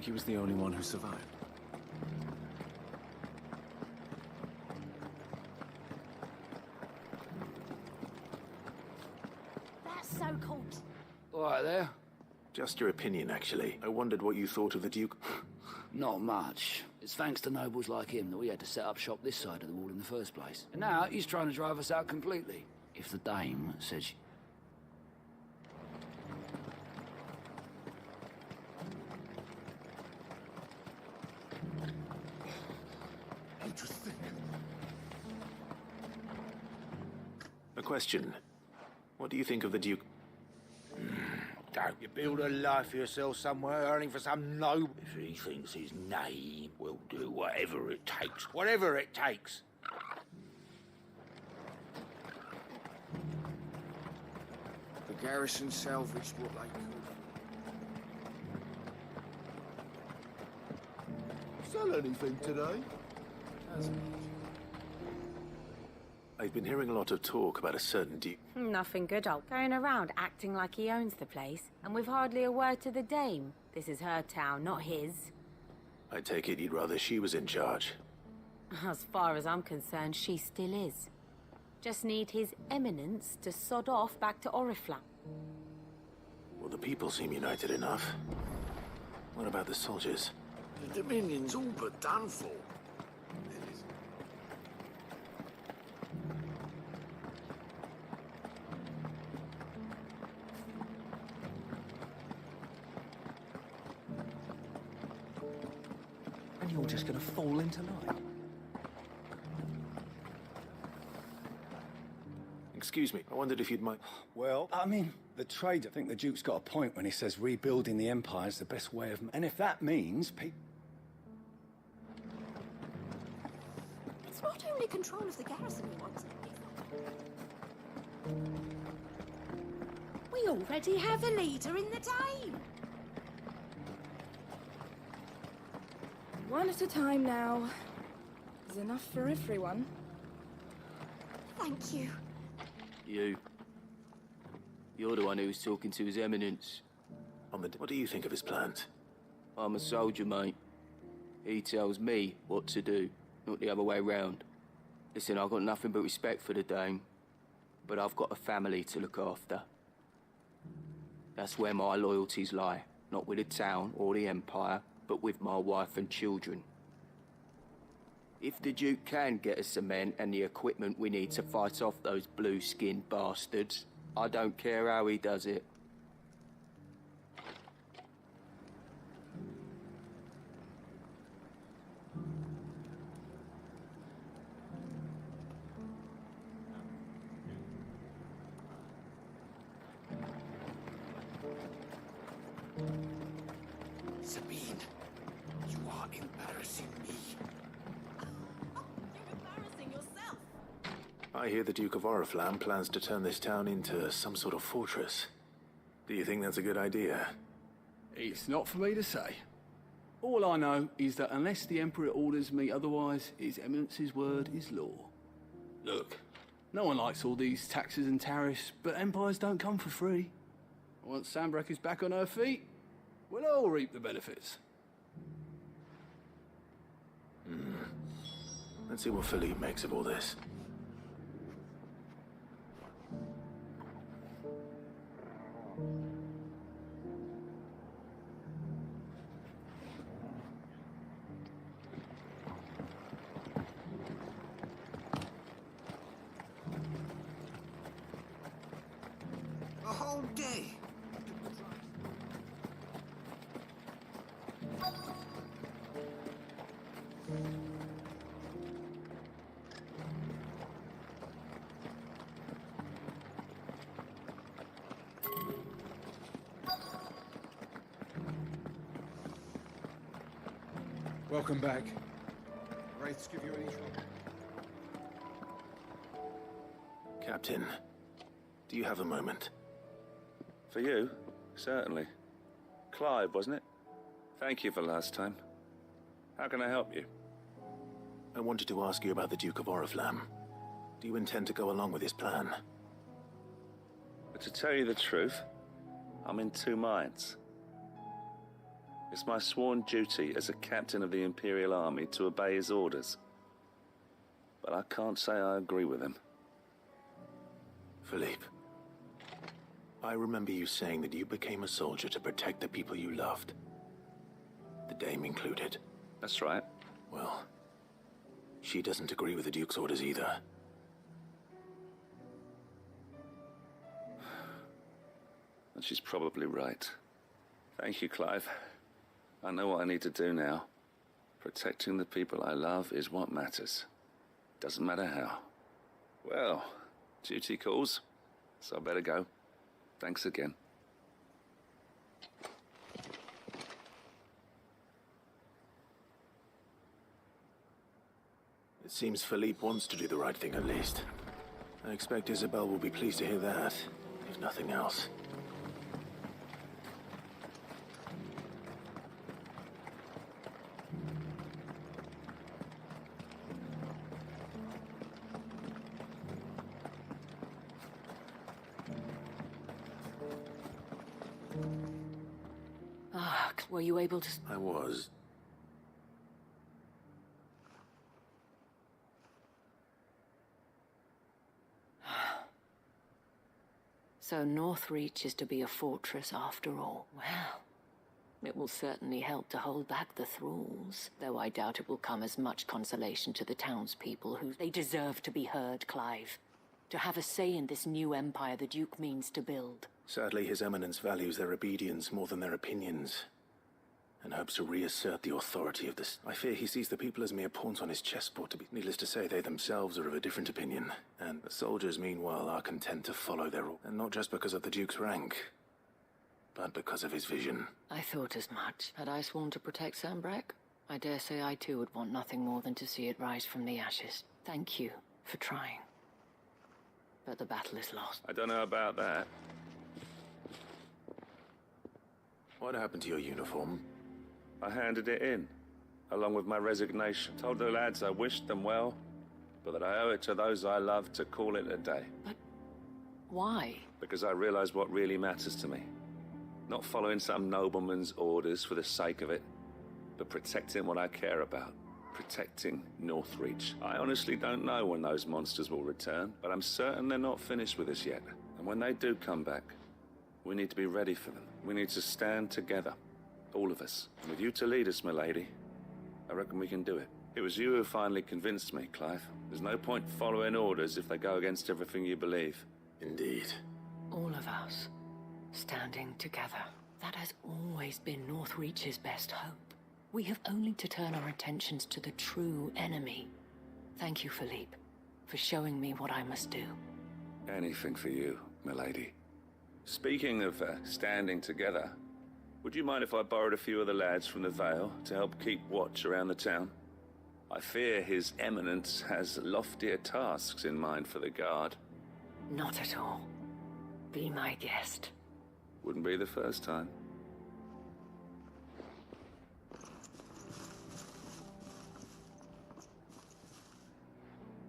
think he was the only one who survived? That's so cool. All right there. Just your opinion, actually. I wondered what you thought of the Duke. Not much. It's thanks to nobles like him that we had to set up shop this side of the wall in the first place. And now he's trying to drive us out completely. If the dame says she... Interesting. A question. What do you think of the Duke? Don't you build a life for yourself somewhere, earning for some noble? If he thinks his name will do whatever it takes. Whatever it takes. The garrison salvaged what they could. Sell anything today? I've been hearing a lot of talk about a certain Duke. Nothing good, old. Going around acting like he owns the place, and with hardly a word to the dame. This is her town, not his. I take it you'd rather she was in charge. As far as I'm concerned, she still is. Just need his eminence to sod off back to Oriflamme. Well, the people seem united enough. What about the soldiers? The Dominion's all but done for. And you're just gonna fall into line? Excuse me, I wondered if you'd mind... Well, I mean, the trader. I think the Duke's got a point when he says rebuilding the Empire is the best way of... And if that means people... It's not only control of the garrison he wants. We already have a leader in the Dame. One at a time now. There's enough for everyone. Thank you. You're the one who was talking to His Eminence. What do you think of his plans? I'm a soldier, mate. He tells me what to do, not the other way round. Listen, I've got nothing but respect for the Dame, but I've got a family to look after. That's where my loyalties lie, not with the town or the Empire, but with my wife and children. If the Duke can get us the men and the equipment we need to fight off those blue-skinned bastards, I don't care how he does it. Sabine, you are embarrassing me. You're embarrassing yourself. I hear the Duke of Oriflamme plans to turn this town into some sort of fortress. Do you think that's a good idea? It's not for me to say. All I know is that unless the Emperor orders me otherwise, His Eminence's word is law. Look, no one likes all these taxes and tariffs, but empires don't come for free. Once Sandbreck is back on her feet, we'll all reap the benefits. Let's see what Philippe makes of all this. A whole day. Welcome back. Wraiths give you any trouble? Captain, do you have a moment? For you? Certainly. Clive, wasn't it? Thank you for last time. How can I help you? I wanted to ask you about the Duke of Oriflamme. Do you intend to go along with his plan? But to tell you the truth, I'm in two minds. It's my sworn duty as a captain of the Imperial Army to obey his orders. But I can't say I agree with him. Philippe, I remember you saying that you became a soldier to protect the people you loved. The Dame included. That's right. Well, she doesn't agree with the Duke's orders either. And she's probably right. Thank you, Clive. I know what I need to do now. Protecting the people I love is what matters. Doesn't matter how. Well, duty calls, so I better go. Thanks again. It seems Philippe wants to do the right thing at least. I expect Isabel will be pleased to hear that, if nothing else. Were you able to... I was. So Northreach is to be a fortress after all. Well, it will certainly help to hold back the thralls, though I doubt it will come as much consolation to the townspeople who... They deserve to be heard, Clive. To have a say in this new empire the Duke means to build. Sadly, His Eminence values their obedience more than their opinions, and hopes to reassert the authority of this. I fear he sees the people as mere pawns on his chessboard. To be needless to say, they themselves are of a different opinion, and the soldiers, meanwhile, are content to follow their orders. And not just because of the Duke's rank, but because of his vision. I thought as much. Had I sworn to protect Sambrack, I dare say I too would want nothing more than to see it rise from the ashes. Thank you for trying. But the battle is lost. I don't know about that. What happened to your uniform? I handed it in, along with my resignation. Told the lads I wished them well, but that I owe it to those I love to call it a day. But why? Because I realize what really matters to me. Not following some nobleman's orders for the sake of it, but protecting what I care about. Protecting Northreach. I honestly don't know when those monsters will return, but I'm certain they're not finished with us yet. And when they do come back, we need to be ready for them. We need to stand together. All of us. And with you to lead us, milady, I reckon we can do it. It was you who finally convinced me, Clive. There's no point following orders if they go against everything you believe. Indeed. All of us, standing together. That has always been Northreach's best hope. We have only to turn our attentions to the true enemy. Thank you, Philippe, for showing me what I must do. Anything for you, milady. Speaking of standing together, would you mind if I borrowed a few of the lads from the Vale to help keep watch around the town? I fear His Eminence has loftier tasks in mind for the guard. Not at all. Be my guest. Wouldn't be the first time.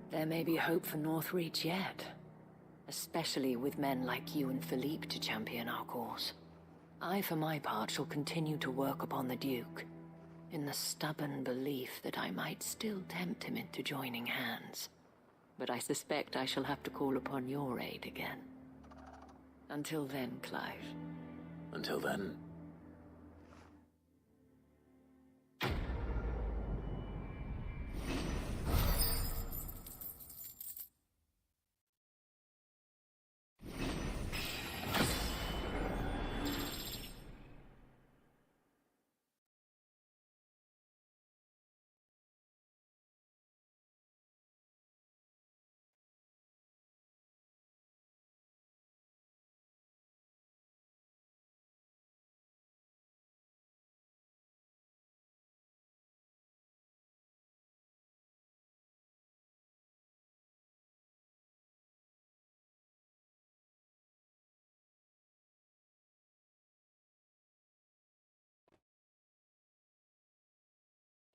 There may be hope for Northreach yet. Especially with men like you and Philippe to champion our cause. I, for my part, shall continue to work upon the Duke, in the stubborn belief that I might still tempt him into joining hands. But I suspect I shall have to call upon your aid again. Until then, Clive. Until then...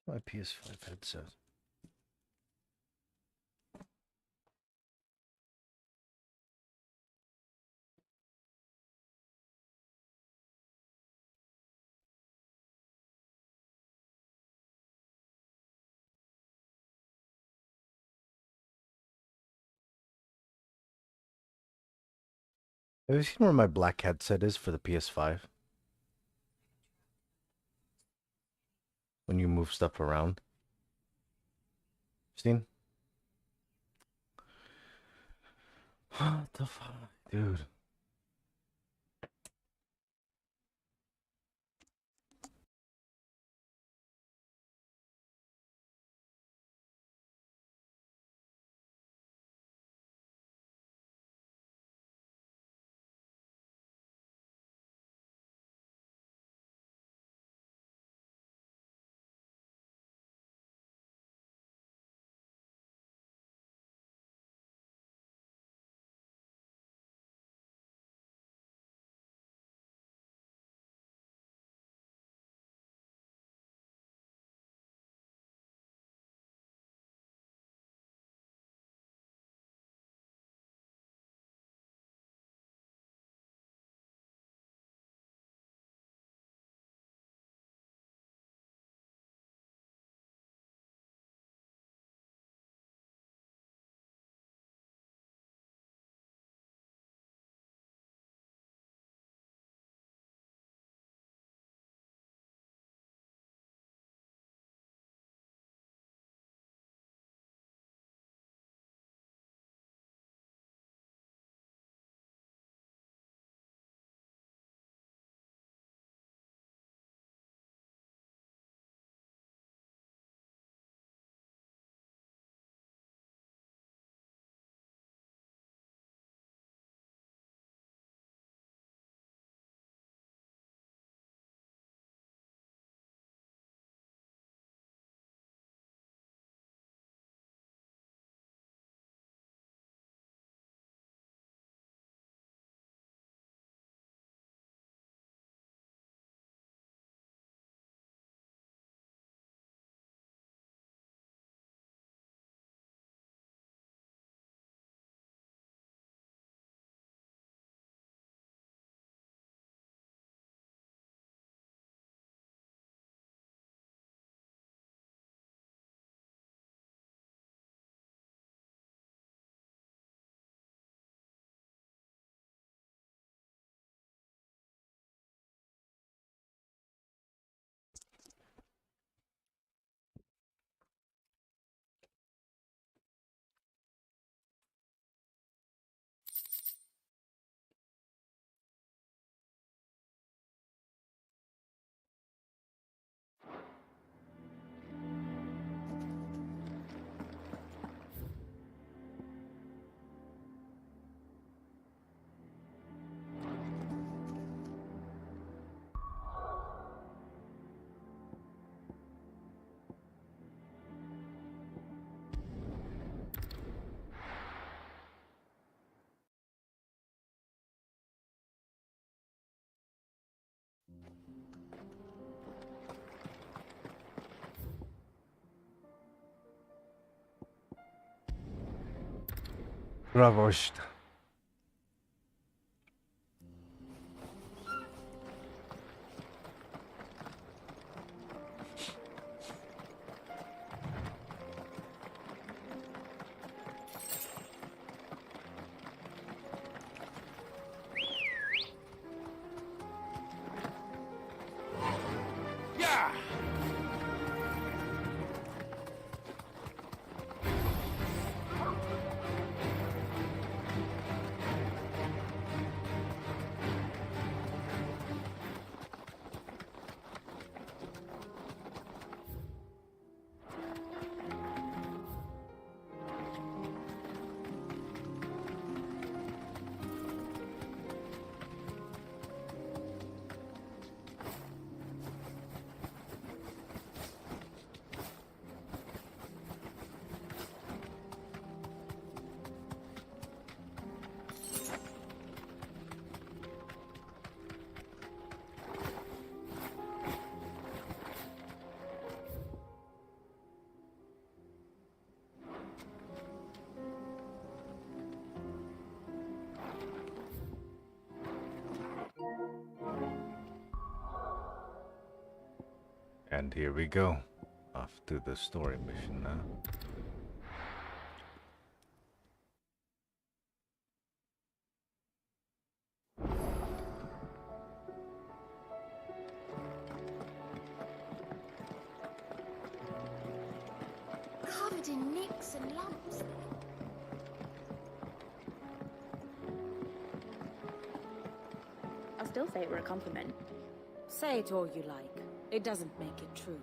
My PS5 headset. Have you seen where my black headset is for the PS5? When you move stuff around. Seen? What the fuck, dude? Bravost. Yeah! And here we go. Off to the story mission now. hiding nicks and lumps. I'll still say it were a compliment. Say it all you like. It doesn't make it true.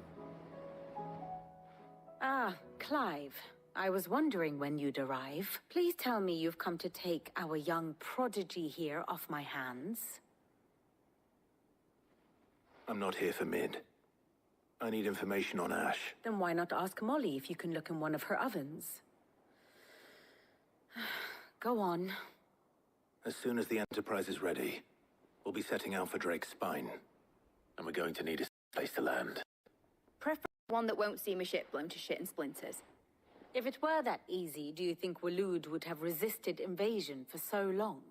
Ah, Clive. I was wondering when you'd arrive. Please tell me you've come to take our young prodigy here off my hands. I'm not here for Mid. I need information on Ash. Then why not ask Molly if you can look in one of her ovens? Go on. As soon as the Enterprise is ready, we'll be setting out for Drake's Spine. And we're going to need a place to land. Preferably one that won't see my ship blown to shit and splinters. If it were that easy, do you think Waloed would have resisted invasion for so long?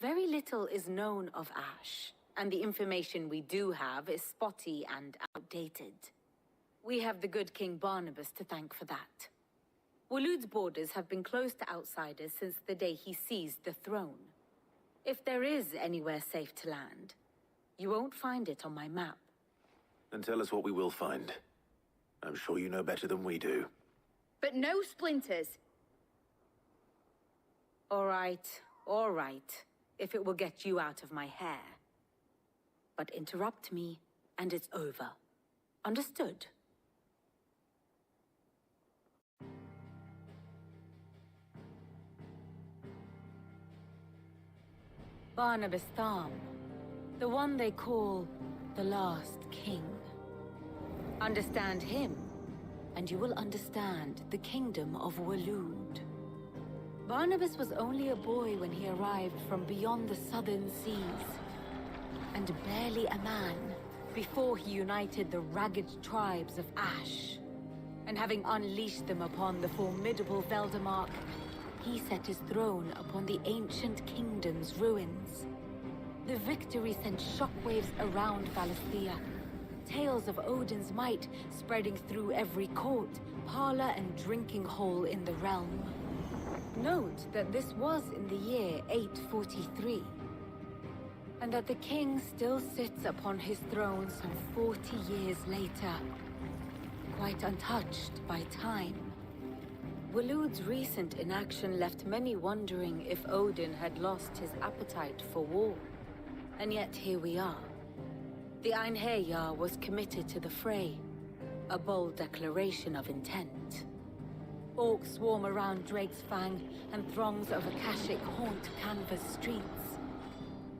Very little is known of Ash, and the information we do have is spotty and outdated. We have the good King Barnabas to thank for that. Waloed's borders have been closed to outsiders since the day he seized the throne. If there is anywhere safe to land, you won't find it on my map. Then tell us what we will find. I'm sure you know better than we do. But no splinters. All right, if it will get you out of my hair. But interrupt me, and it's over. Understood? Barnabas Tham, the one they call the last king. Understand him, and you will understand the kingdom of Waloed. Barnabas was only a boy when he arrived from beyond the southern seas, and barely a man before he united the ragged tribes of Ash. And having unleashed them upon the formidable Veldamark, he set his throne upon the ancient kingdom's ruins. The victory sent shockwaves around Valisthea, tales of Odin's might spreading through every court, parlor, and drinking hole in the realm. Note that this was in the year 843, and that the king still sits upon his throne some 40 years later, quite untouched by time. Waloed's recent inaction left many wondering if Odin had lost his appetite for war. And yet here we are. The Einherjar was committed to the fray, a bold declaration of intent. Orcs swarm around Drake's Fang, and throngs of Akashic haunt canvas streets.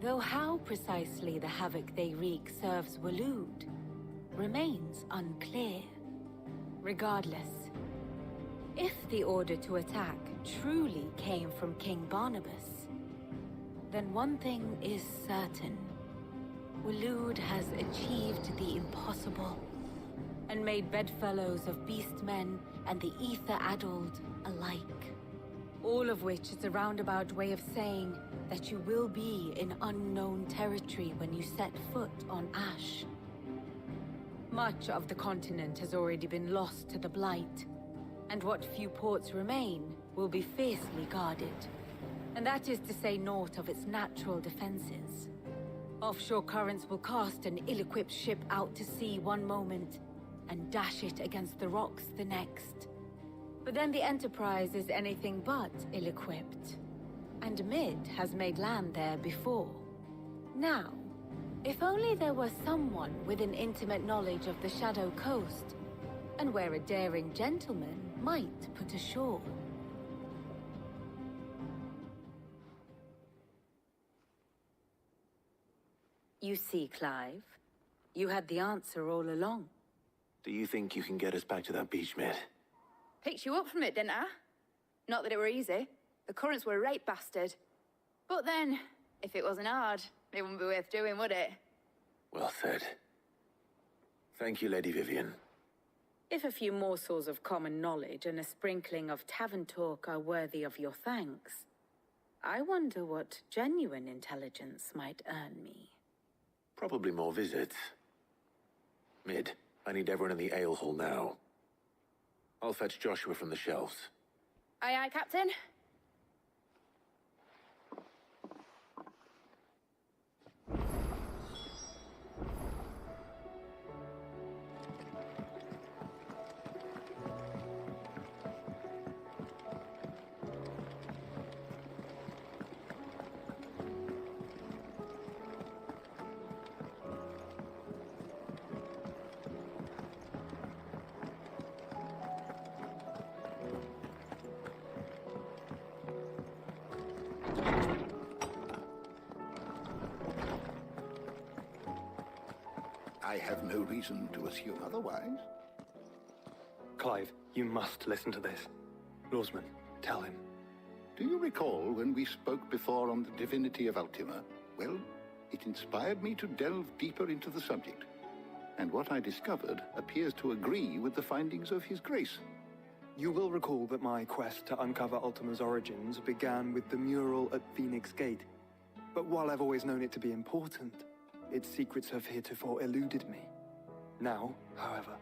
Though how precisely the havoc they wreak serves Waloed remains unclear. Regardless, if the order to attack truly came from King Barnabas, then one thing is certain. Waloed has achieved the impossible, and made bedfellows of beastmen and the ether-addled alike. All of which is a roundabout way of saying that you will be in unknown territory when you set foot on Ash. Much of the continent has already been lost to the Blight, and what few ports remain will be fiercely guarded. And that is to say naught of its natural defenses. Offshore currents will cast an ill-equipped ship out to sea one moment, and dash it against the rocks the next. But then the Enterprise is anything but ill-equipped. And Mid has made land there before. Now, if only there were someone with an intimate knowledge of the Shadow Coast, and where a daring gentleman might put ashore. You see, Clive, you had the answer all along. Do you think you can get us back to that beach, Mid? Picked you up from it, didn't I? Not that it were easy. The currents were a right bastard. But then, if it wasn't hard, it wouldn't be worth doing, would it? Well said. Thank you, Lady Vivian. If a few morsels of common knowledge and a sprinkling of tavern talk are worthy of your thanks, I wonder what genuine intelligence might earn me. Probably more visits. Mid, I need everyone in the ale hall now. I'll fetch Joshua from the shelves. Aye, aye, Captain. I have no reason to assume otherwise. Clive, you must listen to this. Lawsman, tell him. Do you recall when we spoke before on the divinity of Ultima? Well, it inspired me to delve deeper into the subject. And what I discovered appears to agree with the findings of His Grace. You will recall that my quest to uncover Ultima's origins began with the mural at Phoenix Gate. But while I've always known it to be important, its secrets have heretofore eluded me. Now, however,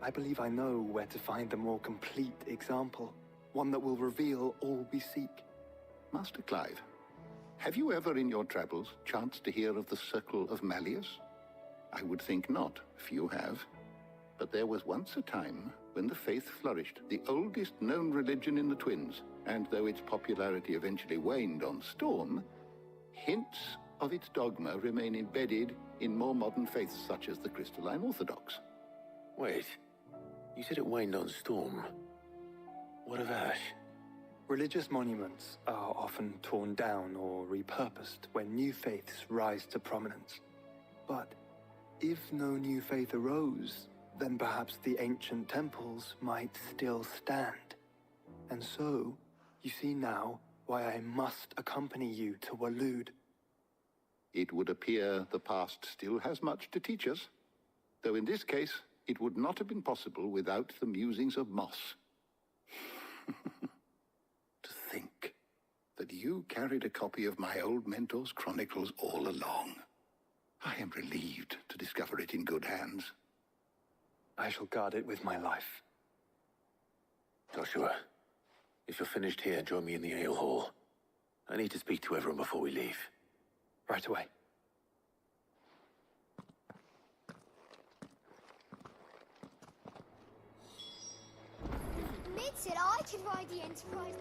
I believe I know where to find the more complete example, one that will reveal all we seek. Master Clive, have you ever in your travels chanced to hear of the Circle of Malleus? I would think not, few have. But there was once a time when the faith flourished, the oldest known religion in the Twins, and though its popularity eventually waned on Storm, hints of its dogma remain embedded in more modern faiths such as the Crystalline Orthodox. Wait, you said it waned on Storm. What of Ash? Religious monuments are often torn down or repurposed when new faiths rise to prominence. But if no new faith arose, then perhaps the ancient temples might still stand. And so, you see now why I must accompany you to Waloed. It would appear the past still has much to teach us, though in this case, it would not have been possible without the musings of Moss. To think that you carried a copy of my old mentor's chronicles all along. I am relieved to discover it in good hands. I shall guard it with my life. Joshua, if you're finished here, join me in the ale hall. I need to speak to everyone before we leave. Right away. Mid said I could ride the Enterprise.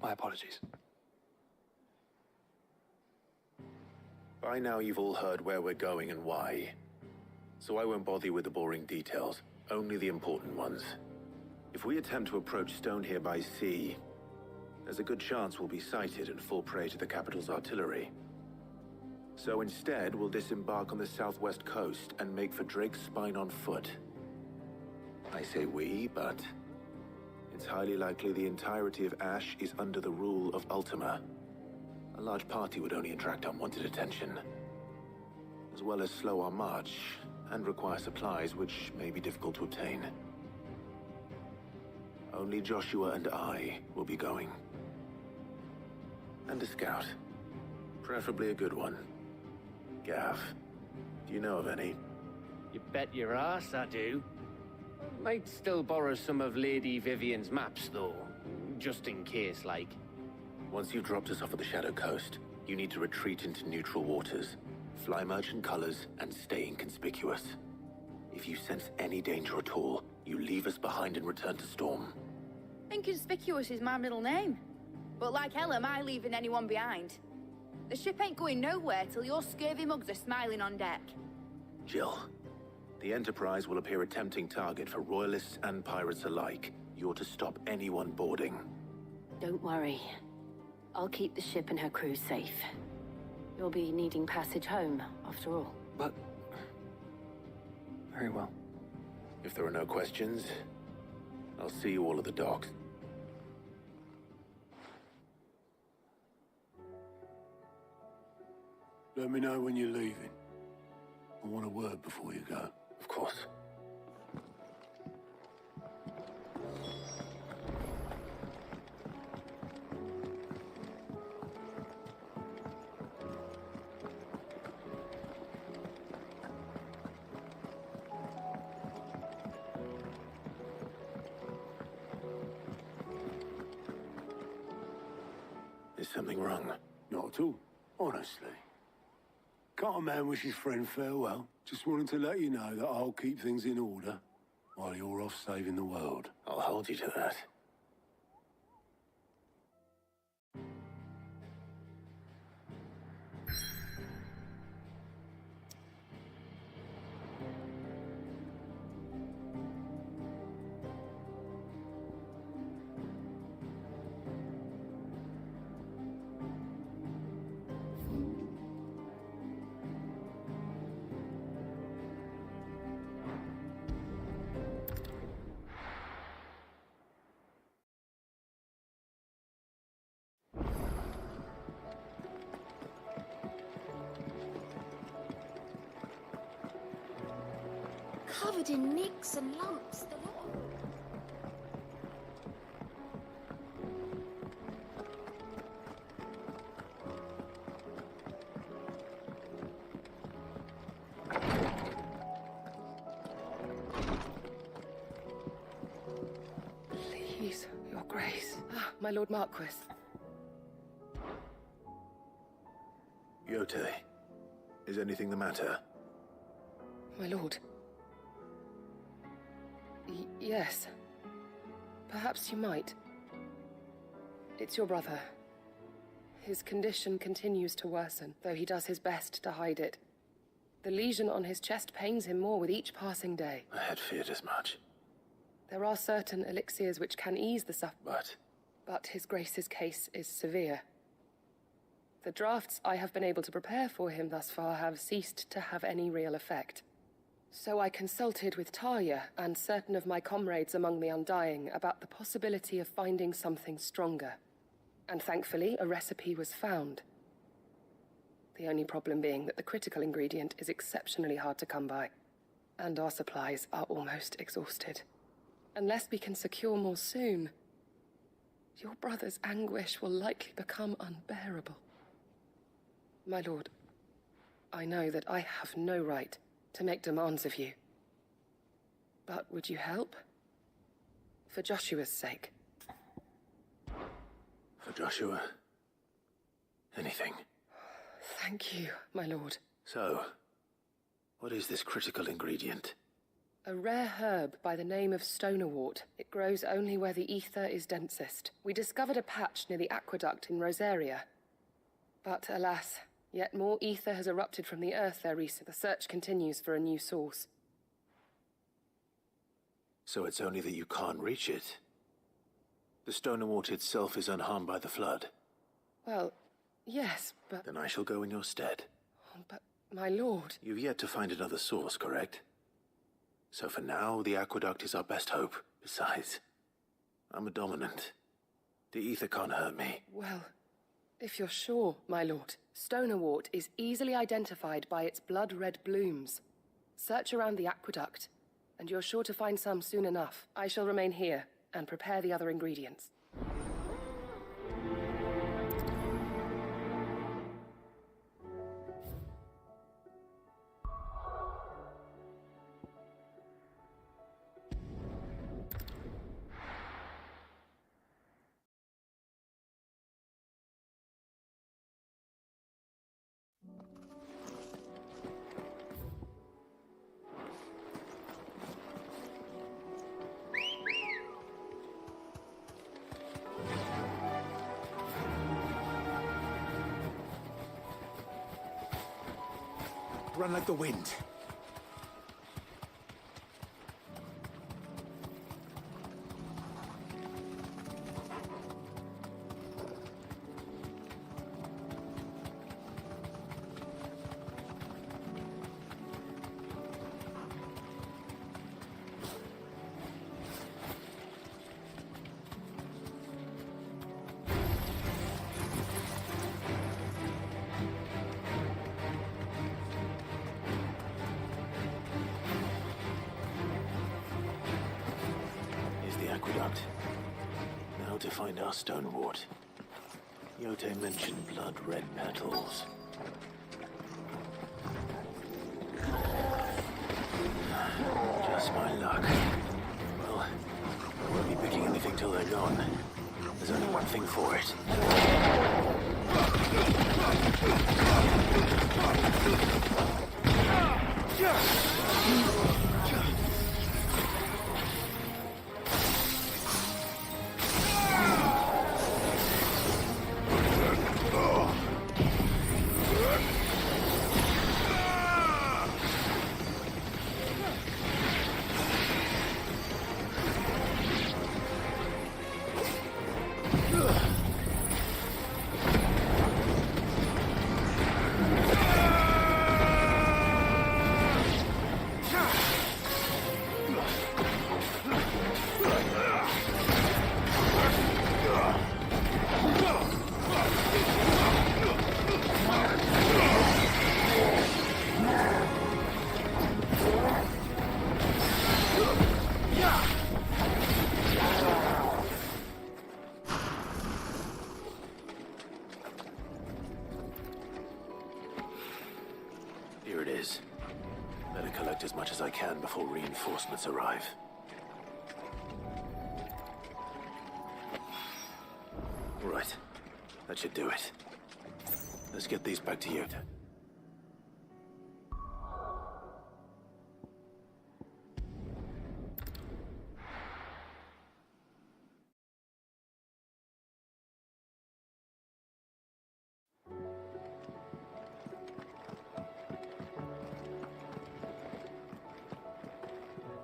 My apologies. By now you've all heard where we're going and why. So I won't bother you with the boring details, only the important ones. If we attempt to approach Stone here by sea, there's a good chance we'll be sighted and fall prey to the capital's artillery. So instead, we'll disembark on the southwest coast and make for Drake's Spine on foot. I say we, but it's highly likely the entirety of Ash is under the rule of Ultima. A large party would only attract unwanted attention, as well as slow our march and require supplies which may be difficult to obtain. Only Joshua and I will be going. And a scout. Preferably a good one. Gav, do you know of any? You bet your ass I do. Might still borrow some of Lady Vivian's maps, though. Just in case, like. Once you've dropped us off at the Shadow Coast, you need to retreat into neutral waters, fly merchant colors, and stay inconspicuous. If you sense any danger at all, you leave us behind and return to Storm. Inconspicuous is my middle name. But like hell am I leaving anyone behind. The ship ain't going nowhere till your scurvy mugs are smiling on deck. Jill, the Enterprise will appear a tempting target for royalists and pirates alike. You're to stop anyone boarding. Don't worry. I'll keep the ship and her crew safe. You'll be needing passage home, after all. But... very well. If there are no questions, I'll see you all at the docks. Let me know when you're leaving. I want a word before you go. Of course. Is something wrong? Not at all, honestly. Can't a man wish his friend farewell? Just wanted to let you know that I'll keep things in order while you're off saving the world. I'll hold you to that. covered in nicks and lumps, the lot. Please, Your Grace. Ah, my Lord Marquis. Yote, is anything the matter? My lord. Yes. Perhaps you might. It's your brother. His condition continues to worsen, though he does his best to hide it. The lesion on his chest pains him more with each passing day. I had feared as much. There are certain elixirs which can ease the suffering. But His Grace's case is severe. The drafts I have been able to prepare for him thus far have ceased to have any real effect. So I consulted with Talia and certain of my comrades among the Undying about the possibility of finding something stronger. And thankfully, a recipe was found. The only problem being that the critical ingredient is exceptionally hard to come by, and our supplies are almost exhausted. Unless we can secure more soon, your brother's anguish will likely become unbearable. My lord, I know that I have no right to make demands of you. But would you help? For Joshua's sake. For Joshua? Anything. Thank you, my lord. So, what is this critical ingredient? A rare herb by the name of stonerwort. It grows only where the ether is densest. We discovered a patch near the aqueduct in Rosaria. But alas, yet more ether has erupted from the earth there recently. The search continues for a new source. So it's only that you can't reach it? The stonerwort itself is unharmed by the flood? Well, yes, but... Then I shall go in your stead. But, my lord... You've yet to find another source, correct? So for now, the aqueduct is our best hope. Besides, I'm a dominant. The ether can't hurt me. Well, if you're sure, my lord. Stonerwort is easily identified by its blood-red blooms. Search around the aqueduct, and you're sure to find some soon enough. I shall remain here and prepare the other ingredients. Run like the wind. Aqueduct. Now to find our stonewort. Yote mentioned blood-red petals. Just my luck. Well, I won't be picking anything till they're gone. There's only one thing for it. collect as much as I can before reinforcements arrive. Right. That should do it. Let's get these back to Yoda.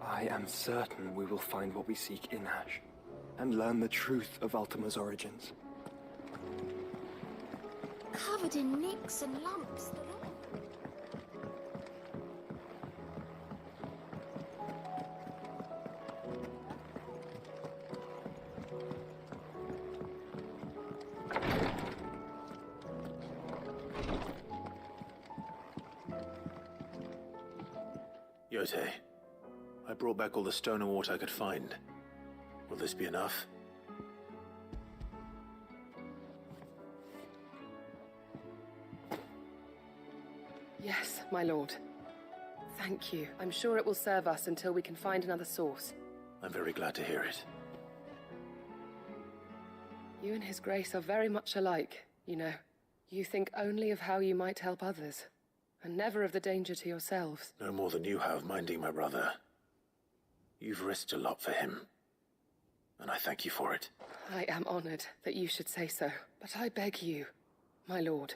I am certain we will find what we seek in Ash, and learn the truth of Ultima's origins. Covered in nicks and lumps. Yote, I brought back all the stone and water I could find. Will this be enough? Yes, my lord. Thank you. I'm sure it will serve us until we can find another source. I'm very glad to hear it. You and His Grace are very much alike, you know. You think only of how you might help others, and never of the danger to yourselves. No more than you have minding my brother. You've risked a lot for him, and I thank you for it. I am honored that you should say so, but I beg you, my lord,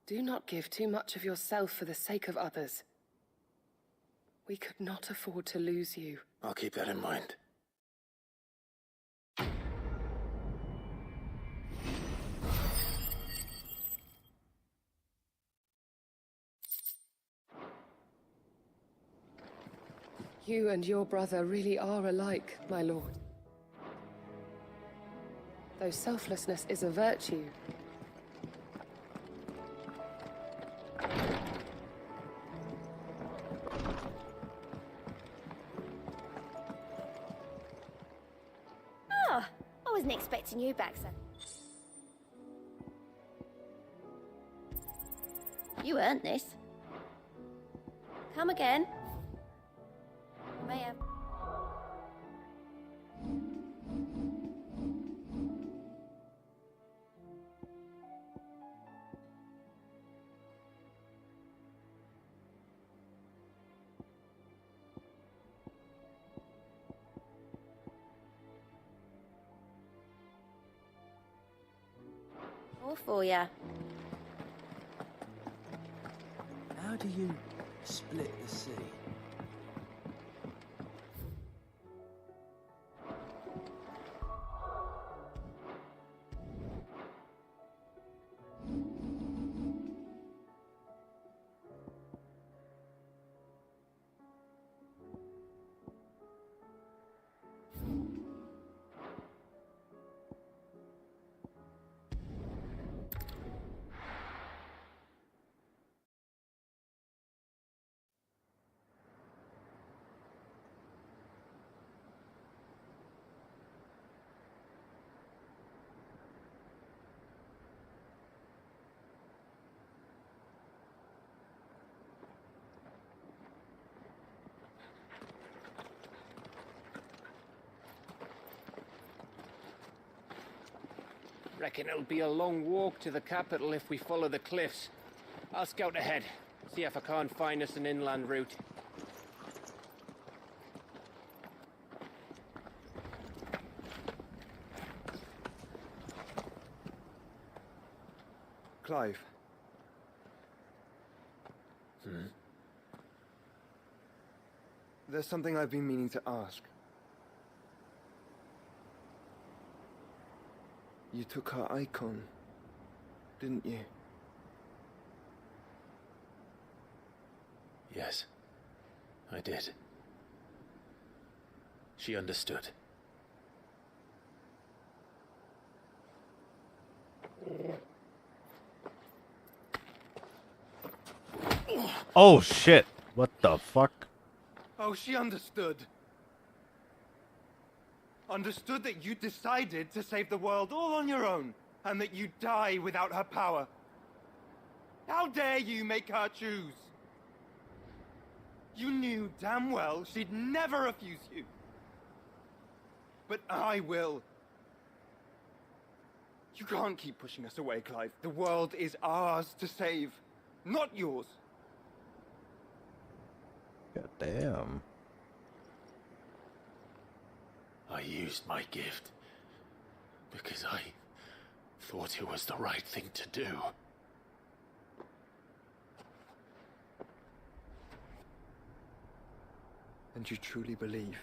do not give too much of yourself for the sake of others. We could not afford to lose you. I'll keep that in mind. You and your brother really are alike, my lord. Though selflessness is a virtue, Oh, I wasn't expecting you back, son. You earned this. Come again. May have. All for ya. How do you split the sea? Reckon it'll be a long walk to the capital if we follow the cliffs. I'll scout ahead, see if I can't find us an inland route. Clive. There's something I've been meaning to ask. You took her icon, didn't you? Yes, I did. She understood. Oh shit! What the fuck? Oh, she understood. Understood that you decided to save the world all on your own, and that you'd die without her power. How dare you make her choose? You knew damn well she'd never refuse you. But I will. You can't keep pushing us away, Clive. The world is ours to save, not yours. God damn. I used my gift because I thought it was the right thing to do. And you truly believe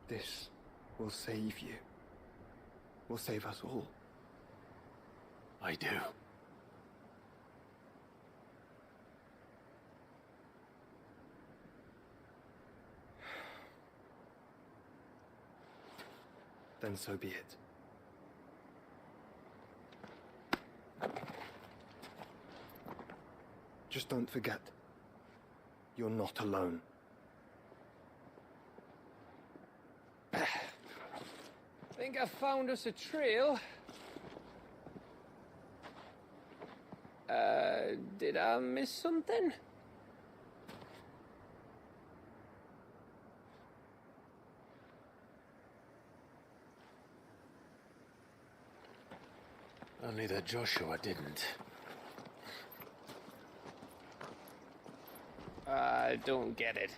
this will save you? Will save us all? I do. Then so be it. Just don't forget, you're not alone. Think I found us a trail. Did I miss something? Only that Joshua didn't. I don't get it.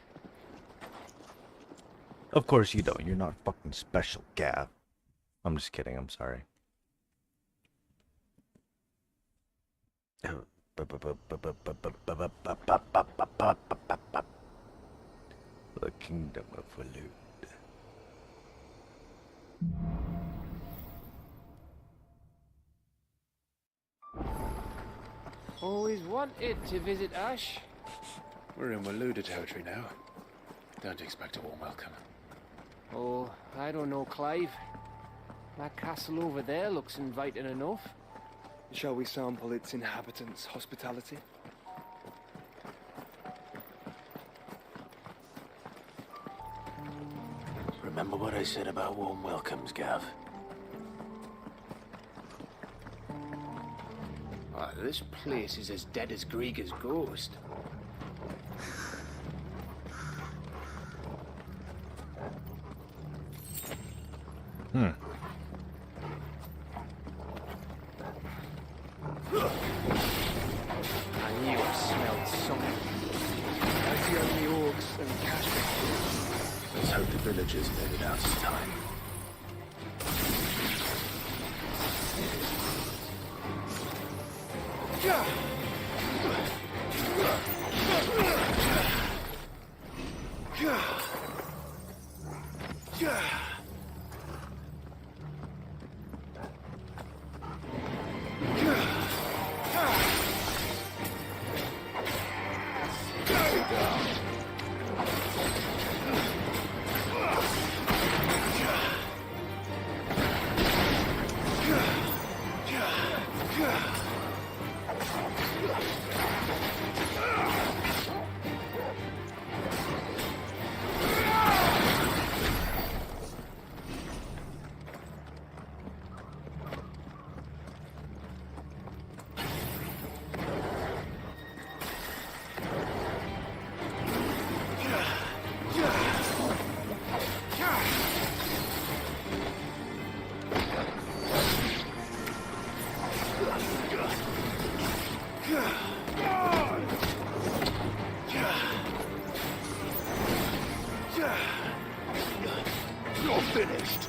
Of course you don't. You're not fucking special, Gav. I'm just kidding. I'm sorry. The Kingdom of Waloed. Always wanted to visit Ash. We're in Waloed territory now. Don't expect a warm welcome. Oh, I don't know, Clive. That castle over there looks inviting enough. Shall we sample its inhabitants' hospitality? Remember what I said about warm welcomes, Gav? Oh, this place is as dead as Grieger's ghost. I knew I smelled something. I see only orcs and cash. Let's hope the villagers made it out in time. You're finished.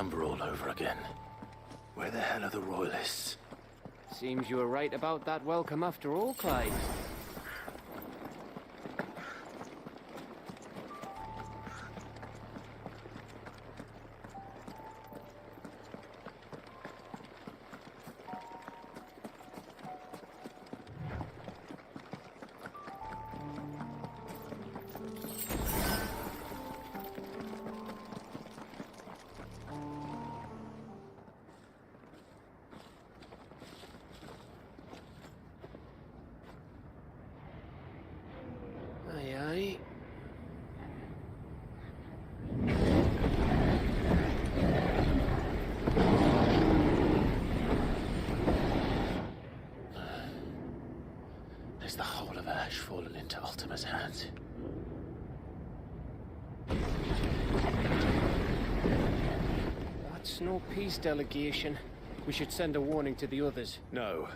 number all over again. Where the hell are the royalists? Seems you were right about that welcome after all, Clive. Aye, aye. Is the whole of Ash fallen into Ultima's hands? That's no peace delegation. We should send a warning to the others. No.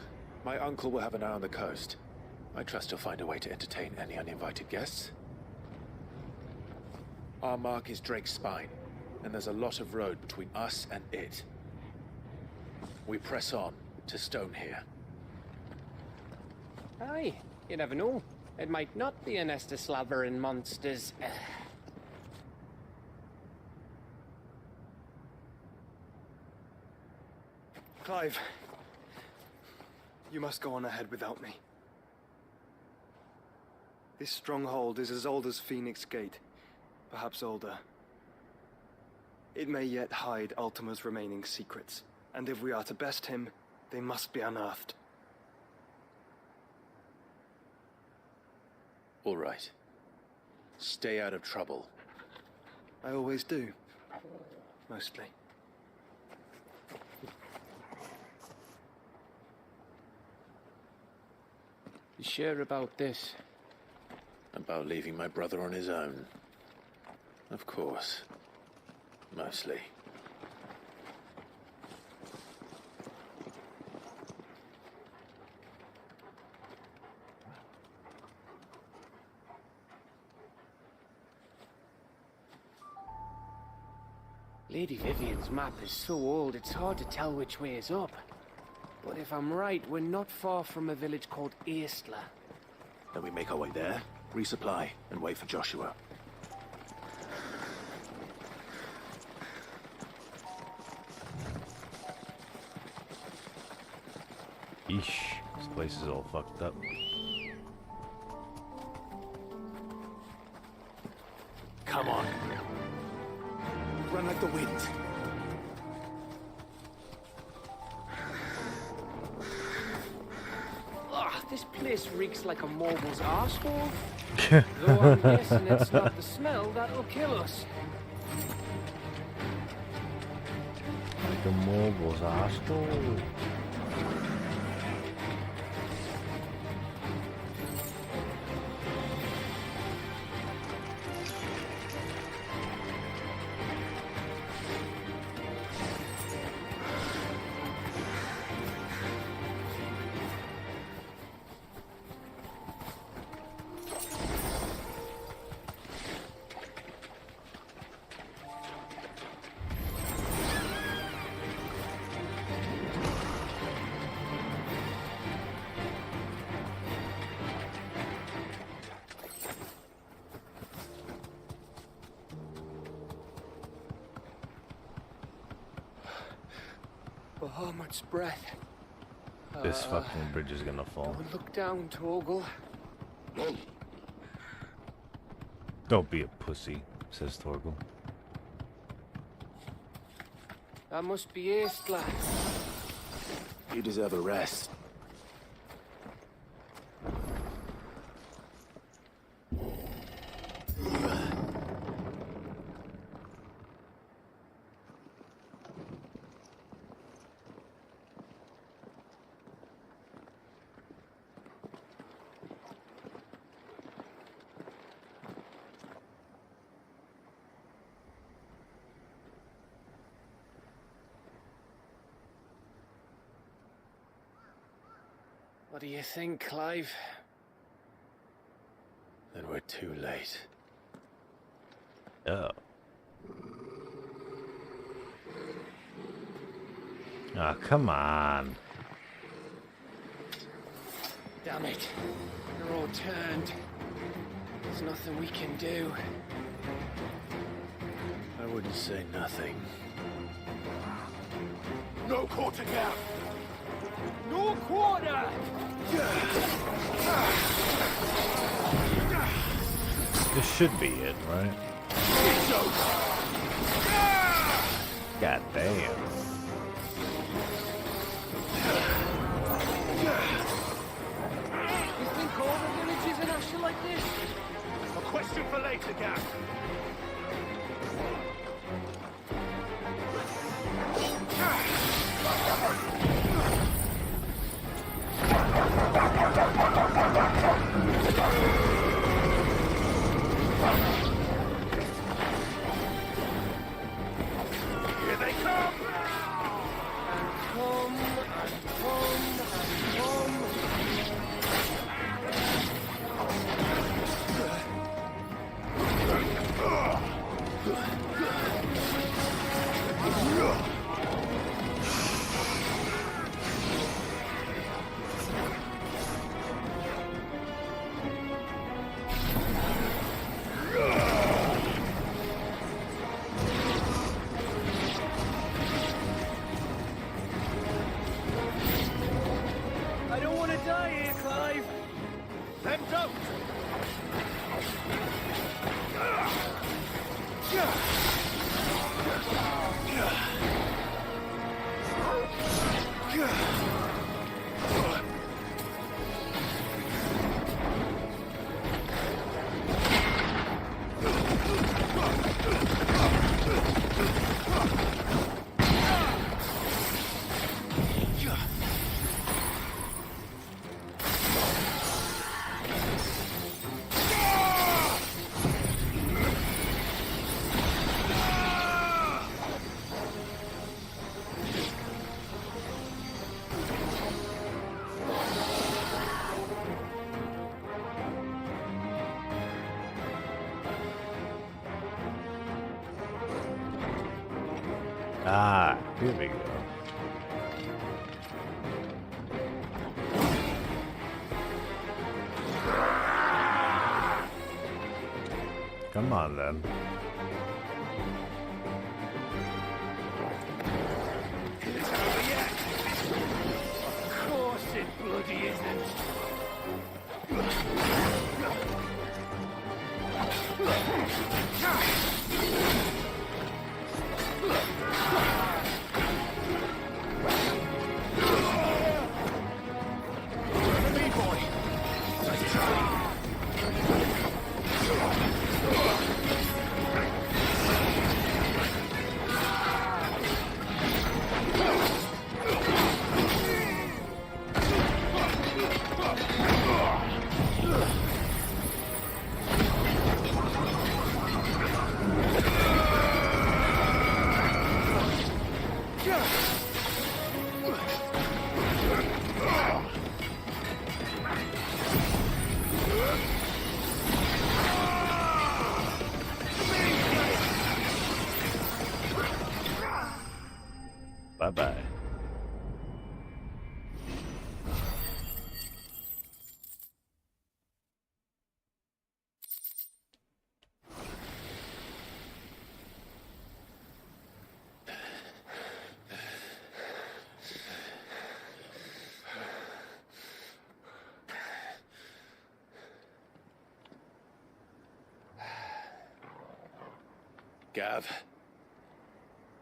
My uncle will have an eye on the coast. I trust he'll find a way to entertain any uninvited guests. Our mark is Drake's Spine, and there's a lot of road between us and it. We press on to Stone here. Aye, you never know. It might not be a nest of slavering monsters. Clive, you must go on ahead without me. This stronghold is as old as Phoenix Gate, perhaps older. It may yet hide Ultima's remaining secrets, and if we are to best him, they must be unearthed. All right. Stay out of trouble. I always do. Mostly. You sure about this? About leaving my brother on his own. Of course. Mostly. Lady Vivian's map is so old, it's hard to tell which way is up. But if I'm right, we're not far from a village called Aistla. Then we make our way there, resupply, and wait for Joshua. Eesh, this place is all fucked up. Come on. Run like the wind. This place reeks like a morble's arsehole. Though I'm guessing it's not the smell that'll kill us. Like a mobile's asshole. Oh, much breath. This fucking bridge is gonna fall. Don't look down, Torgal. Don't be a pussy, says Torgal. That must be Aistla. You deserve a rest. What do you think, Clive? Then we're too late. Oh. Oh, come on. Damn it. They're all turned. There's nothing we can do. I wouldn't say nothing. No quarter gap! No quarter! This should be it, right? God damn. You think all the villages in Asher like this? A question for later, Gav. Here they come! Come. I don't want to die here, Clive. Then don't! Ah, here we go. Come on, then. It's over yet! Of course it bloody isn't! Bye-bye. Gav.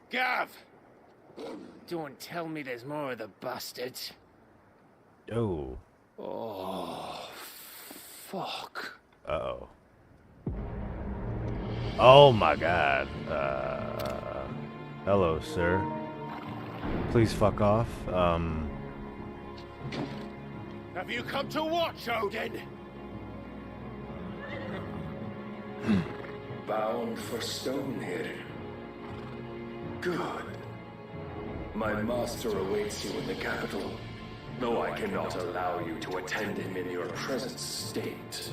Gav! Don't tell me there's more of the bastards. Oh. Oh, fuck. Uh-oh. Oh my god. Hello, sir. Please fuck off. Have you come to watch, Odin? Bound for Stonehill. Good. My master awaits you in the capital, though I cannot allow you to attend him in your present state.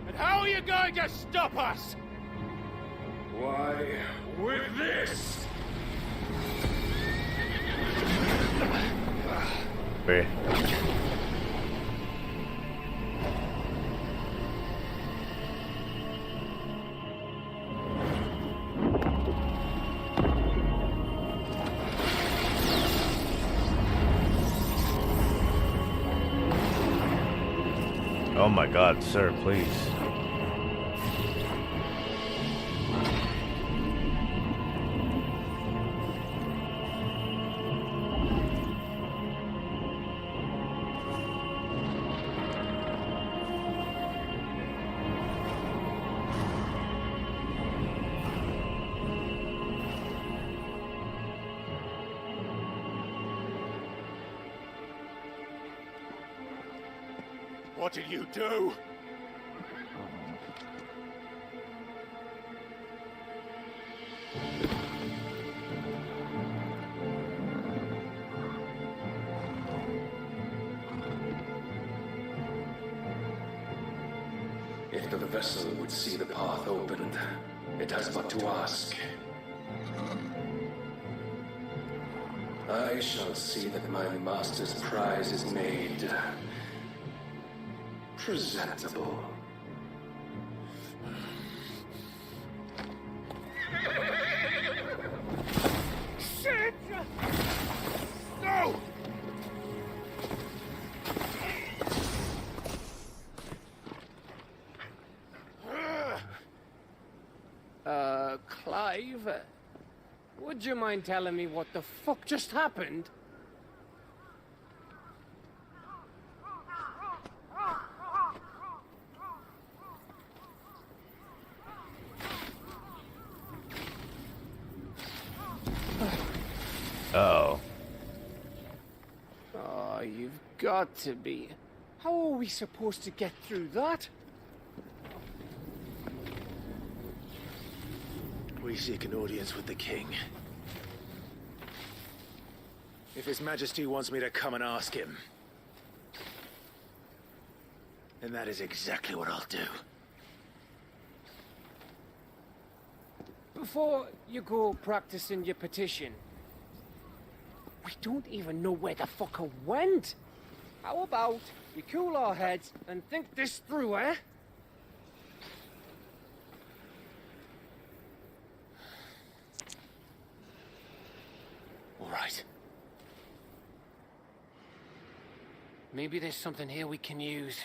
And how are you going to stop us? Why, with this! Wait. Oh my god, sir, please. What did you do? If the vessel would see the path opened, it has but to ask. I shall see that my master's prize is made presentable. Shit! No! Clive, would you mind telling me what the fuck just happened? Uh-oh. Oh, you've got to be. How are we supposed to get through that? We seek an audience with the king. If His Majesty wants me to come and ask him, then that is exactly what I'll do. Before you go practicing your petition, we don't even know where the fucker went. How about we cool our heads and think this through, eh? All right. Maybe there's something here we can use.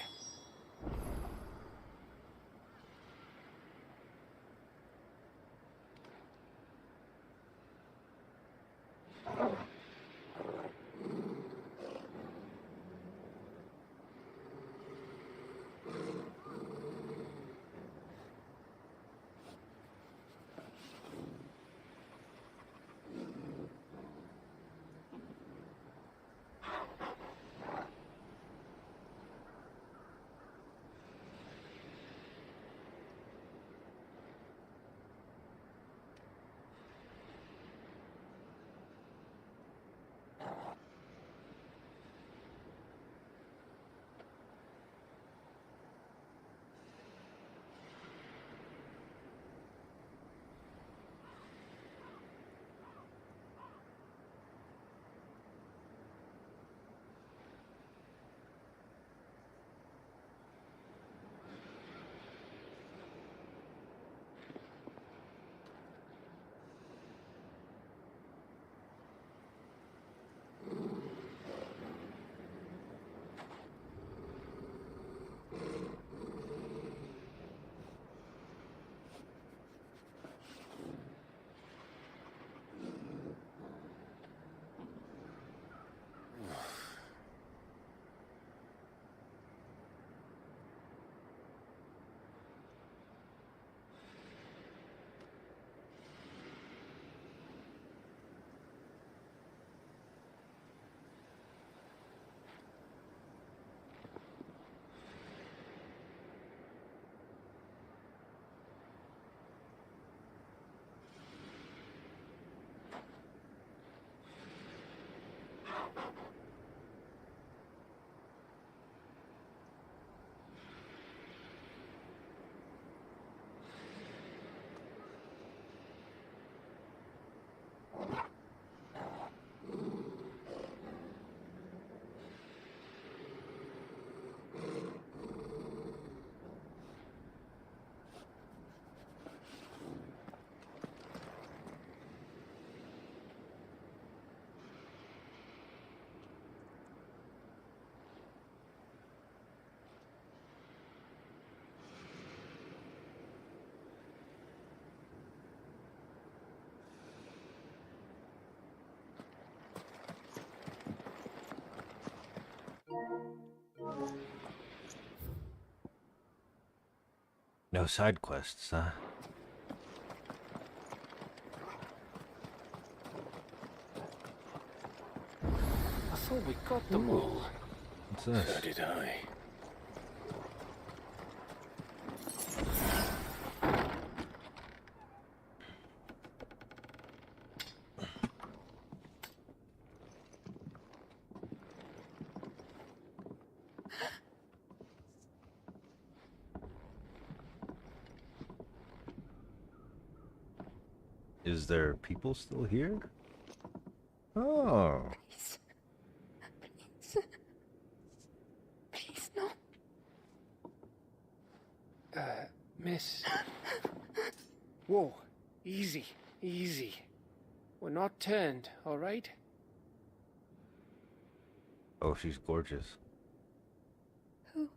No side quests, huh? I thought we got them all. What's this? So did I. Is there people still here? Oh. Please. Please. Please, no. Miss. Whoa. Easy. Easy. We're not turned, all right? Oh, she's gorgeous. Who?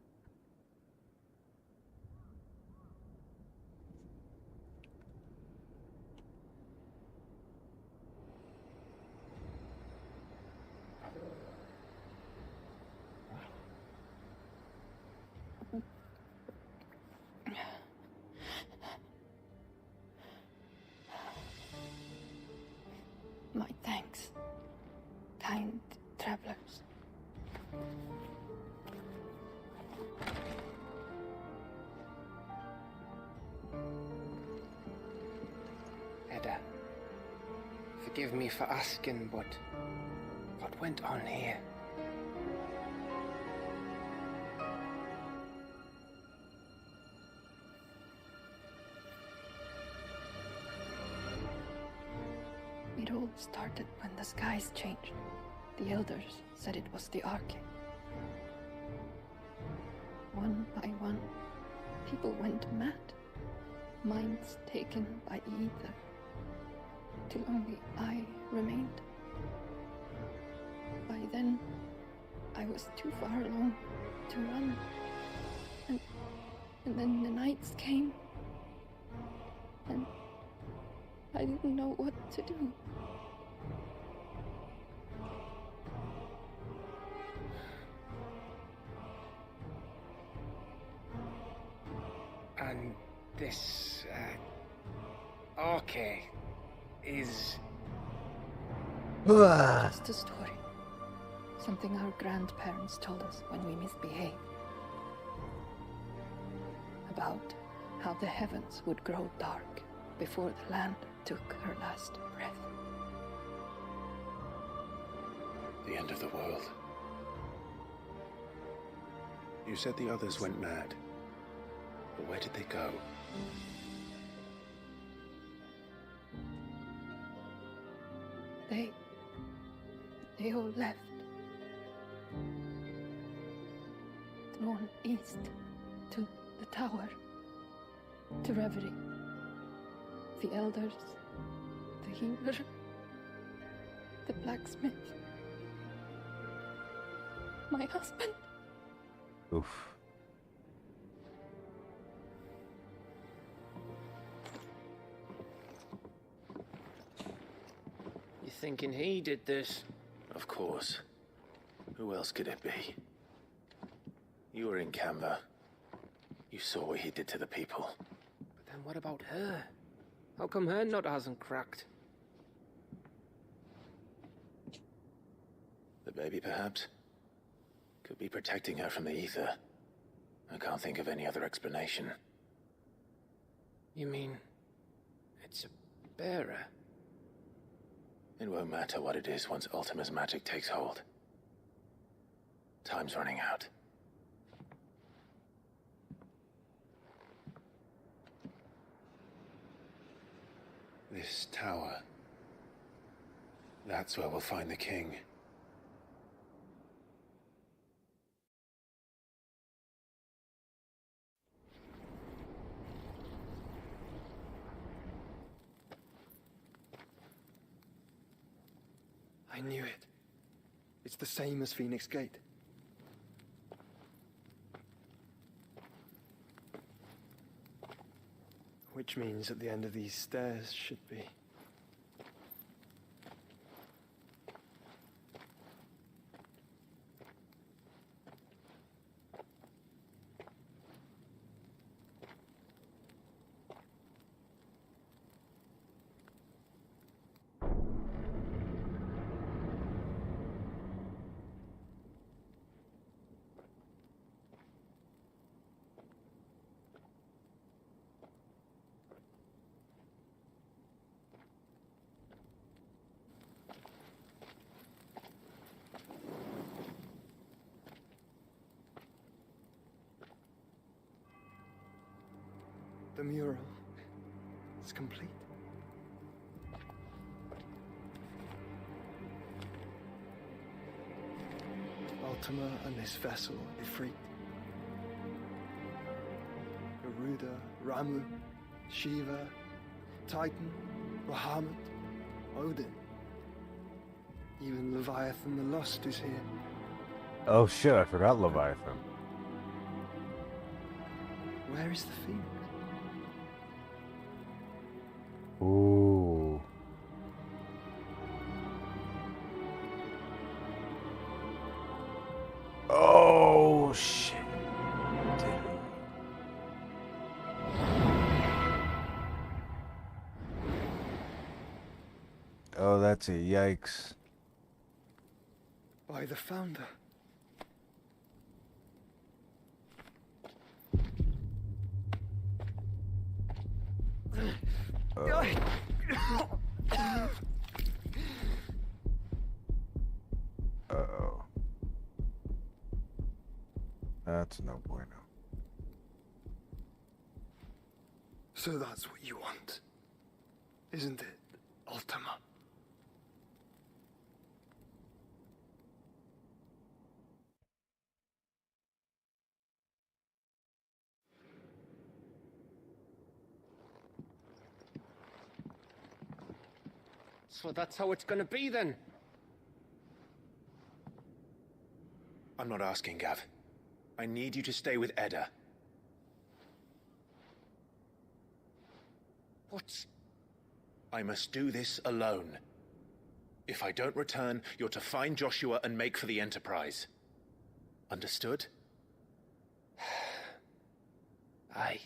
My thanks, kind travelers. Edda, forgive me for asking, but what went on here? It all started when the skies changed. The elders said it was the Arche. One by one, people went mad. Minds taken by ether. Till only I remained. By then, I was too far along to run. And then the nights came. And I didn't know what to do. And this, Arche is... Just a story. Something our grandparents told us when we misbehaved. About how the heavens would grow dark before the land took her last breath. The end of the world. You said the others went mad. But where did they go? They all left. Drawn east to the tower. To Reverie. The elders. The healer. The blacksmith. My husband. Oof. You thinking he did this? Of course. Who else could it be? You were in Canva. You saw what he did to the people. But then what about her? How come her nut hasn't cracked? The baby, perhaps? Could be protecting her from the ether. I can't think of any other explanation. You mean... it's a bearer? It won't matter what it is once Ultima's magic takes hold. Time's running out. This tower. That's where we'll find the king. I knew it. It's the same as Phoenix Gate. Which means at the end of these stairs should be... The mural is complete. Ultima and this vessel, Ifrit. Garuda, Ramu, Shiva, Titan, Bahamut, Odin. Even Leviathan the Lost is here. Oh shit, I forgot Leviathan. Where is the Phoenix? Ooh. Oh shit. Oh, that's a yikes. By the Founder. Uh-oh. That's no bueno. So that's what you want, isn't it, Ultima? So that's how it's gonna be then? I'm not asking, Gav. I need you to stay with Edda. What? I must do this alone. If I don't return, you're to find Joshua and make for the Enterprise. Understood? Aye.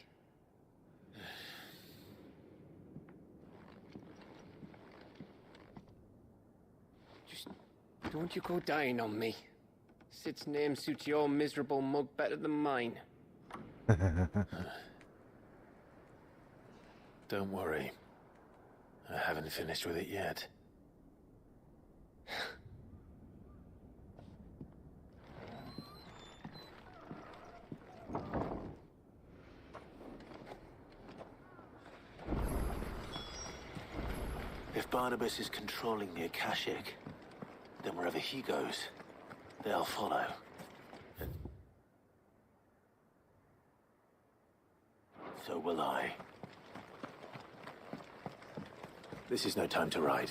Just don't you go dying on me. Sid's name suits your miserable mug better than mine. Don't worry. I haven't finished with it yet. If Barnabas is controlling the Akashic, then wherever he goes, they'll follow. So will I. This is no time to ride.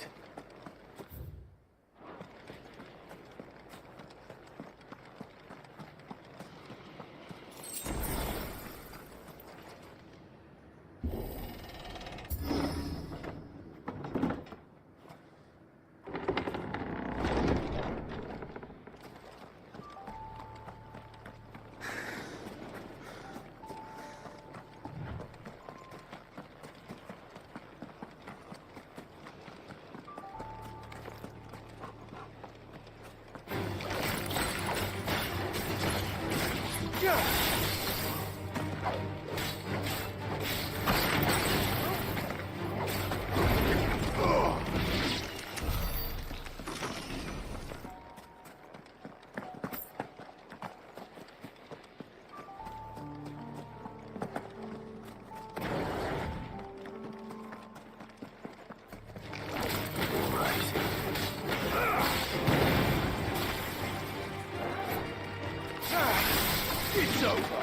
It's over.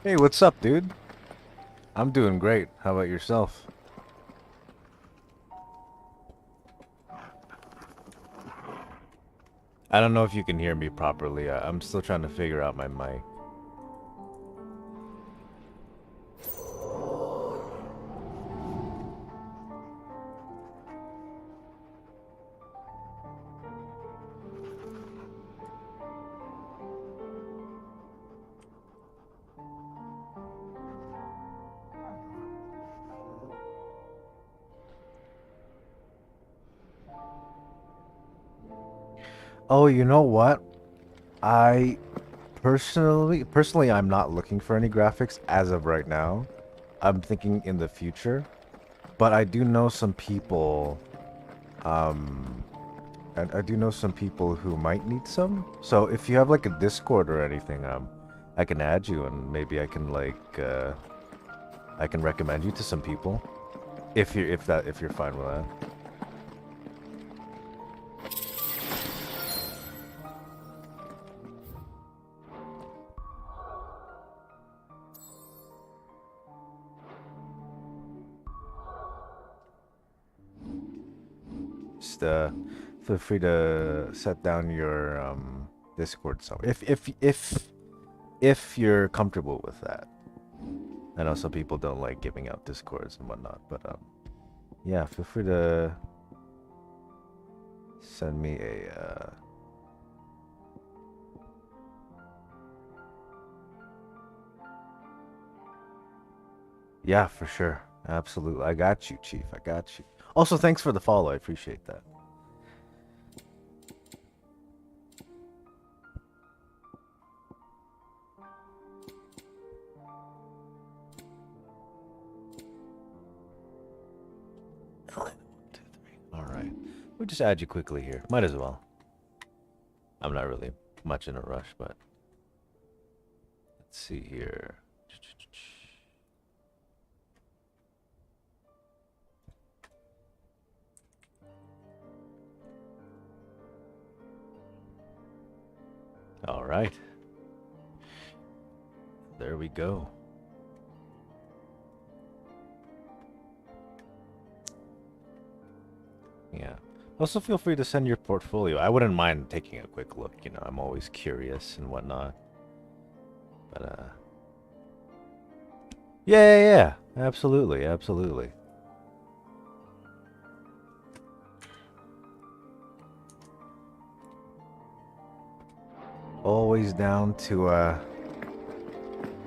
Hey, what's up, dude? I'm doing great. How about yourself? I don't know if you can hear me properly. I'm still trying to figure out my mic. Oh, you know what? I personally, I'm not looking for any graphics as of right now. I'm thinking in the future, but I do know some people. And I do know some people who might need some. So if you have like a Discord or anything, I can add you and maybe I can I can recommend you to some people. If you're fine with that. Just feel free to set down your Discord somewhere if you're comfortable with that. I know some people don't like giving out Discords and whatnot, but yeah, feel free to send me a yeah, for sure. Absolutely. I got you, Chief. I got you. Also, thanks for the follow. I appreciate that. All right. We'll just add you quickly here. Might as well. I'm not really much in a rush, but let's see here. All right. There we go. Yeah. Also, feel free to send your portfolio. I wouldn't mind taking a quick look. You know, I'm always curious and whatnot. But, yeah. Absolutely, absolutely. Always down to,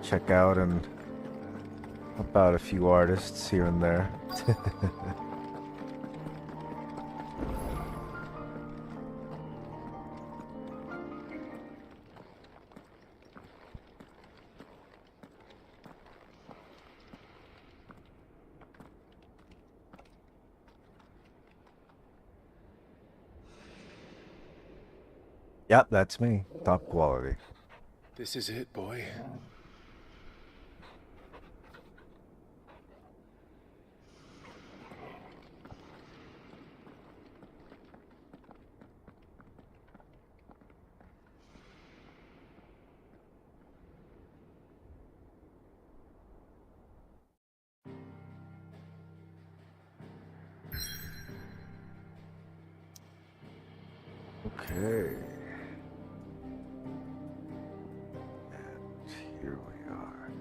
check out and help out a few artists here and there. Yep, that's me. Top quality. This is it, boy. Okay. And here we are.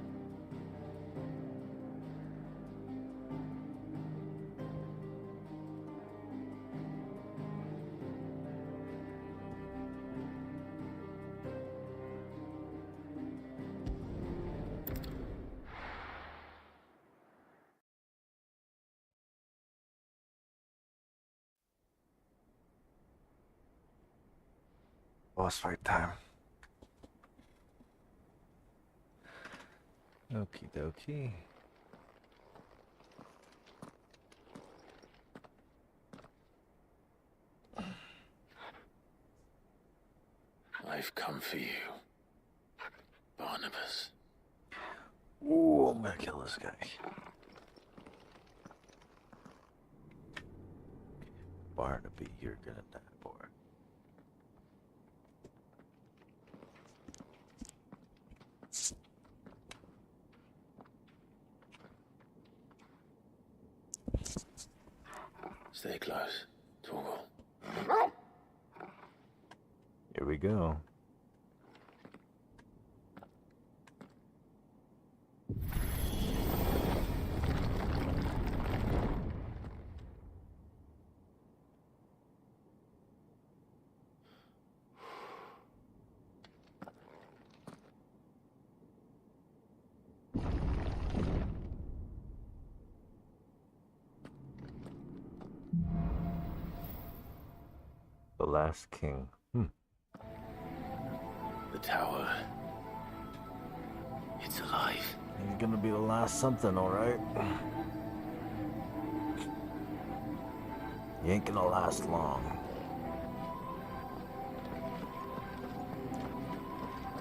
Boss fight time. Okie dokie. I've come for you, Barnabas. Ooh, I'm gonna kill this guy. Barnaby, you're gonna die, boy. Stay close, Torgal. Here we go. The last king. The tower. It's alive. He's gonna be the last something, alright? He ain't gonna last long.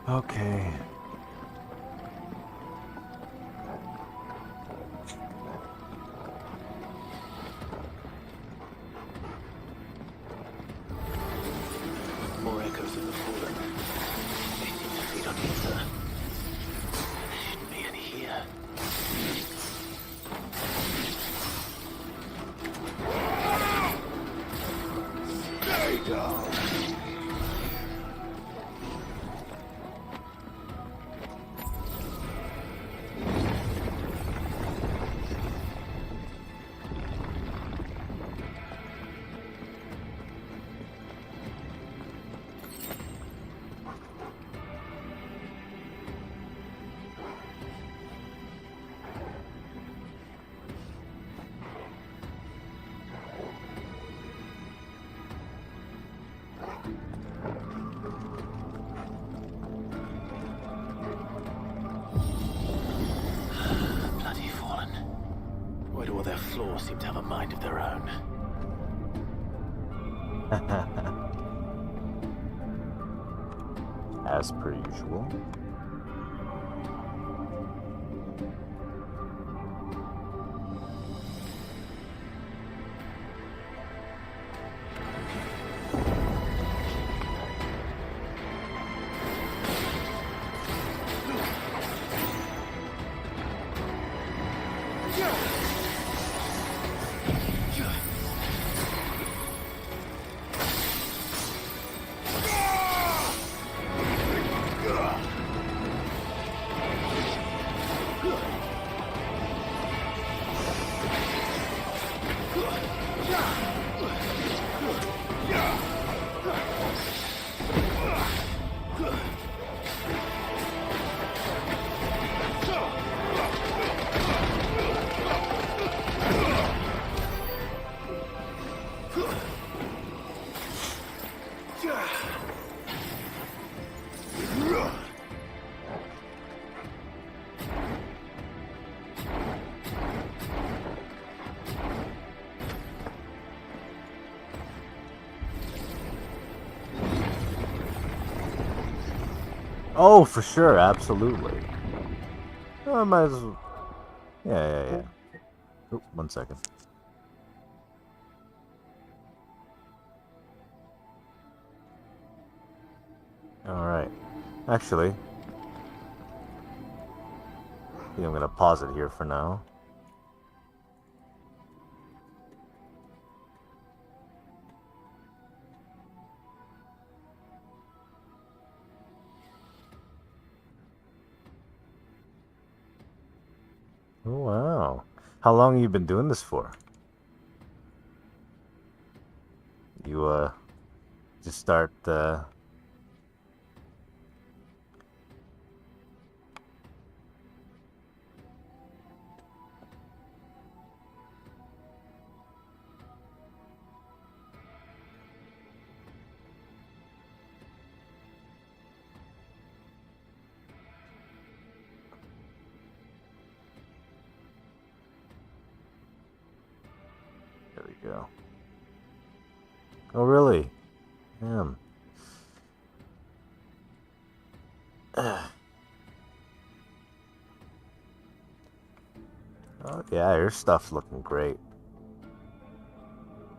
Okay. More echoes of the fallen. They seem to feed on ether. There shouldn't be any here. Stay down! Bloody fallen. Why do all their flaws seem to have a mind of their own? As per usual. Oh, for sure, absolutely. I might as well. Yeah. Oh, 1 second. Alright. Actually, I think I'm gonna pause it here for now. Oh, wow. How long have you been doing this for? You, just start, go. Oh, really? Damn. Oh, yeah, your stuff's looking great.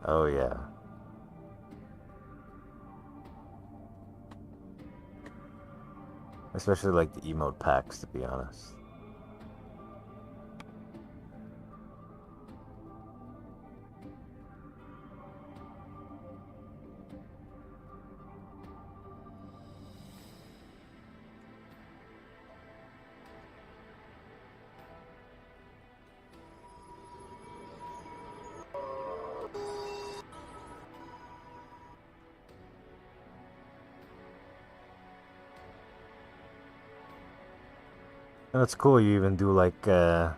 Oh, yeah. Especially like the emote packs, to be honest. And it's cool you even do like oh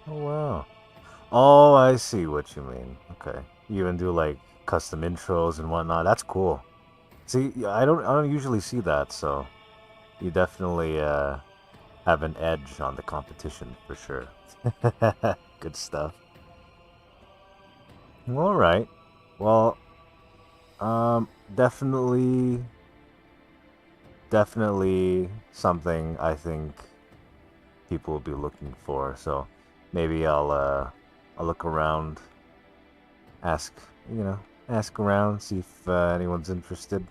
wow. Oh, I see what you mean. Okay. You even do like custom intros and whatnot. That's cool. See, I don't usually see that, so you definitely have an edge on the competition for sure. Good stuff. All right. Well, definitely something I think people will be looking for. So maybe I'll look around, ask ask around, see if anyone's interested,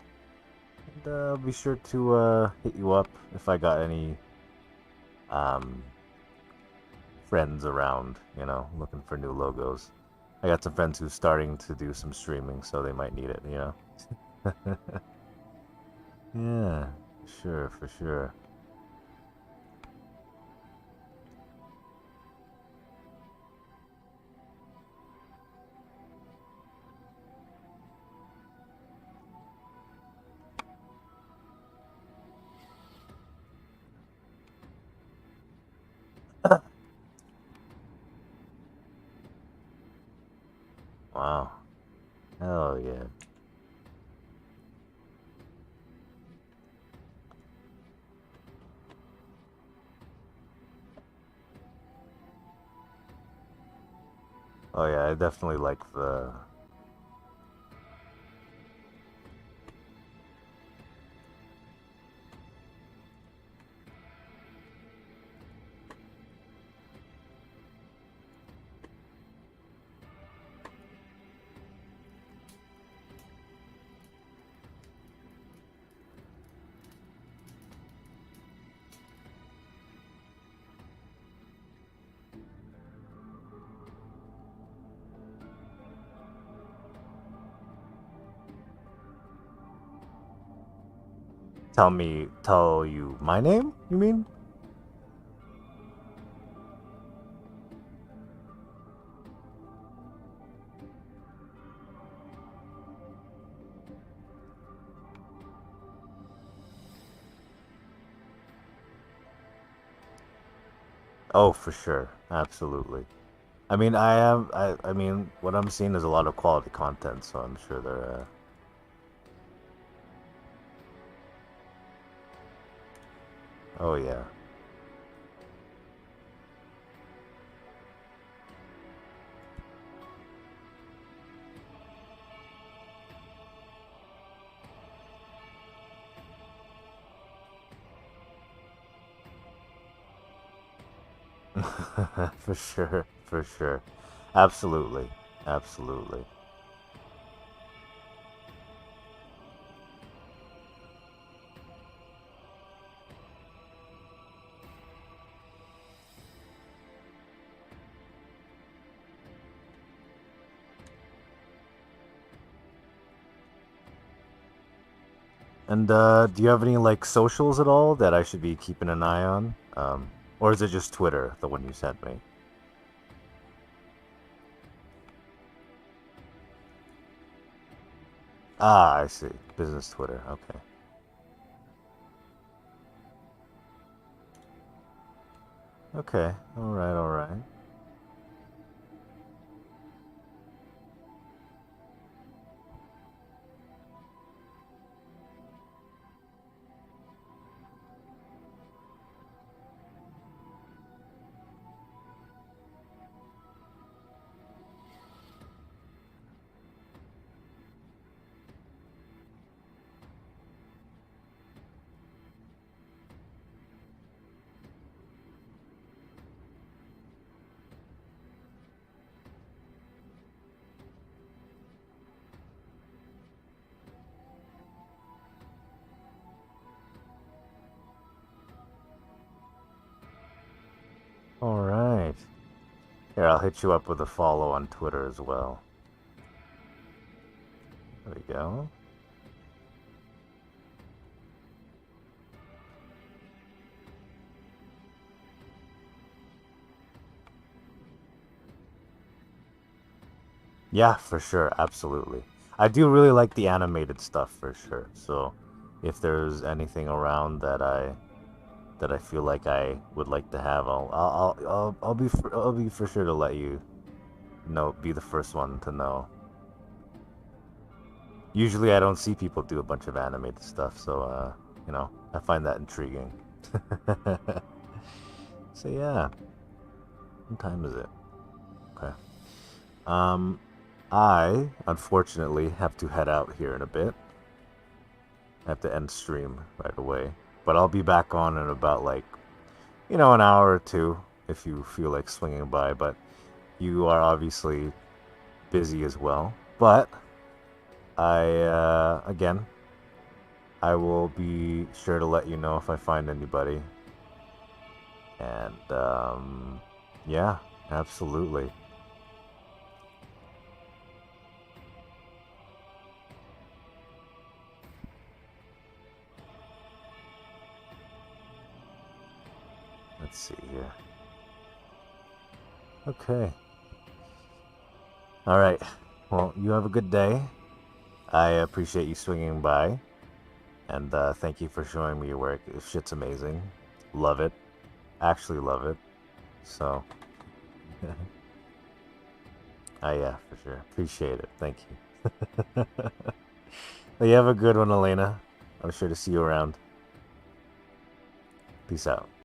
and I'll be sure to hit you up if I got any friends around, looking for new logos. I got some friends who's starting to do some streaming, so they might need it. Yeah, sure, for sure. Wow. Hell yeah. Oh yeah, I definitely like the tell you my name, you mean? Oh, for sure. Absolutely. I mean, I mean, what I'm seeing is a lot of quality content, so I'm sure they're oh yeah. For sure, for sure. Absolutely. Absolutely. And do you have any like socials at all that I should be keeping an eye on? Or is it just Twitter, the one you sent me? Ah, I see. Business Twitter. Okay. Okay. All right. All right. Alright. Here, I'll hit you up with a follow on Twitter as well. There we go. Yeah, for sure, absolutely. I do really like the animated stuff for sure. So, if there's anything around that I feel like I would like to have, I'll be for sure to let you know, be the first one to know. Usually, I don't see people do a bunch of animated stuff, so you know, I find that intriguing. So yeah, what time is it? Okay. I, unfortunately, have to head out here in a bit. I have to end stream right away. But I'll be back on in about, like, you know, an hour or two if you feel like swinging by. But you are obviously busy as well. But again, I will be sure to let you know if I find anybody. And, yeah, absolutely. Let's see here. Okay. All right. Well, you have a good day. I appreciate you swinging by. And thank you for showing me your work. This shit's amazing. Love it. Actually love it. So. Yeah, for sure. Appreciate it. Thank you. Well, you have a good one, Elena. I'm sure to see you around. Peace out.